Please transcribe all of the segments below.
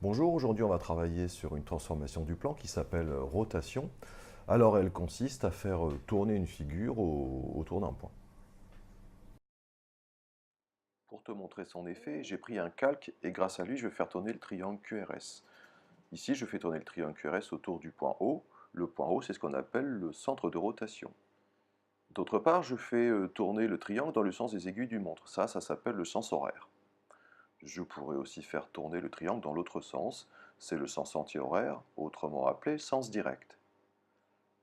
Bonjour, aujourd'hui on va travailler sur une transformation du plan qui s'appelle rotation. Alors elle consiste à faire tourner une figure autour d'un point. Pour te montrer son effet, j'ai pris un calque et grâce à lui je vais faire tourner le triangle QRS. Ici je fais tourner le triangle QRS autour du point O. Le point O c'est ce qu'on appelle le centre de rotation. D'autre part je fais tourner le triangle dans le sens des aiguilles du montre. Ça s'appelle le sens horaire. Je pourrais aussi faire tourner le triangle dans l'autre sens, c'est le sens anti-horaire, autrement appelé sens direct.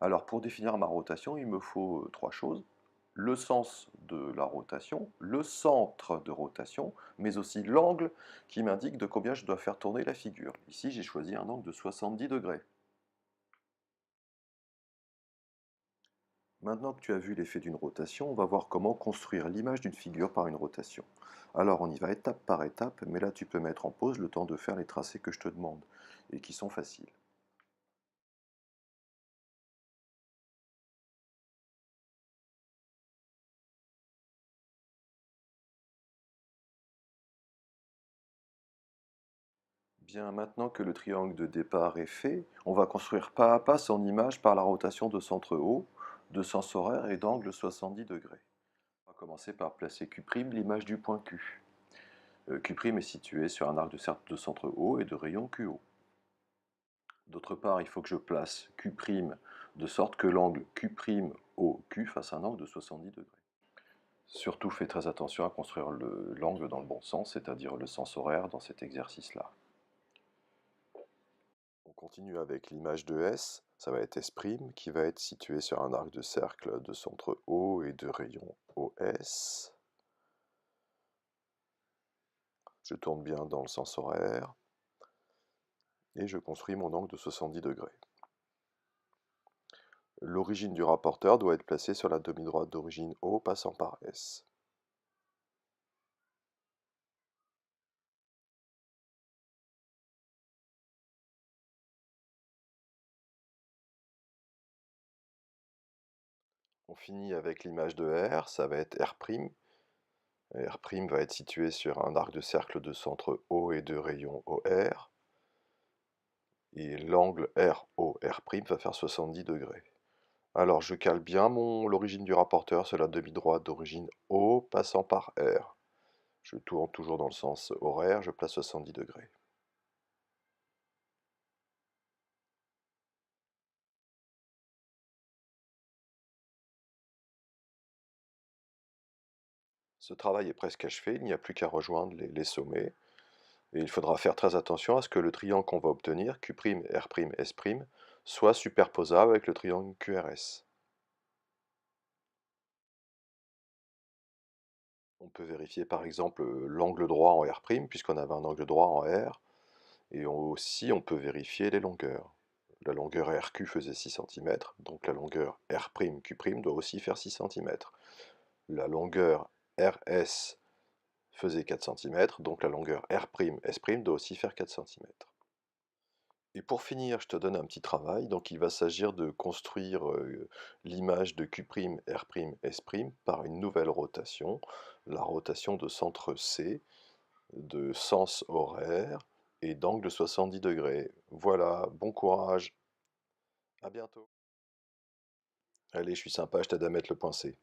Alors pour définir ma rotation, il me faut trois choses. Le sens de la rotation, le centre de rotation, mais aussi l'angle qui m'indique de combien je dois faire tourner la figure. Ici j'ai choisi un angle de 70 degrés. Maintenant que tu as vu l'effet d'une rotation, on va voir comment construire l'image d'une figure par une rotation. Alors on y va étape par étape, mais là tu peux mettre en pause le temps de faire les tracés que je te demande, et qui sont faciles. Bien, maintenant que le triangle de départ est fait, on va construire pas à pas son image par la rotation de centre haut, de sens horaire et d'angle 70 degrés. On va commencer par placer Q', l'image du point Q. Q' est situé sur un arc de cercle de centre haut et de rayon QO. D'autre part, il faut que je place Q' de sorte que l'angle Q'OQ fasse un angle de 70 degrés. Surtout, fais très attention à construire l'angle dans le bon sens, c'est-à-dire le sens horaire dans cet exercice-là. On continue avec l'image de S, ça va être S', qui va être situé sur un arc de cercle de centre O et de rayon OS. Je tourne bien dans le sens horaire et je construis mon angle de 70 degrés. L'origine du rapporteur doit être placée sur la demi-droite d'origine O passant par S. On finit avec l'image de R, ça va être R'. R' va être situé sur un arc de cercle de centre O et de rayon OR. Et l'angle ROR' va faire 70 degrés. Alors je cale bien l'origine du rapporteur sur la demi-droite d'origine O passant par R. Je tourne toujours dans le sens horaire, je place 70 degrés. Ce travail est presque achevé, il n'y a plus qu'à rejoindre les sommets. Et il faudra faire très attention à ce que le triangle qu'on va obtenir, Q', R', S', soit superposable avec le triangle QRS. On peut vérifier par exemple l'angle droit en R', puisqu'on avait un angle droit en R, et aussi on peut vérifier les longueurs. La longueur RQ faisait 6 cm, donc la longueur R'Q' doit aussi faire 6 cm. La longueur RS faisait 4 cm, donc la longueur R'S' doit aussi faire 4 cm. Et pour finir, je te donne un petit travail, donc il va s'agir de construire l'image de Q', R', S' par une nouvelle rotation, la rotation de centre C, de sens horaire et d'angle 70 degrés. Voilà, bon courage, à bientôt. Allez, je suis sympa, je t'aide à mettre le point C.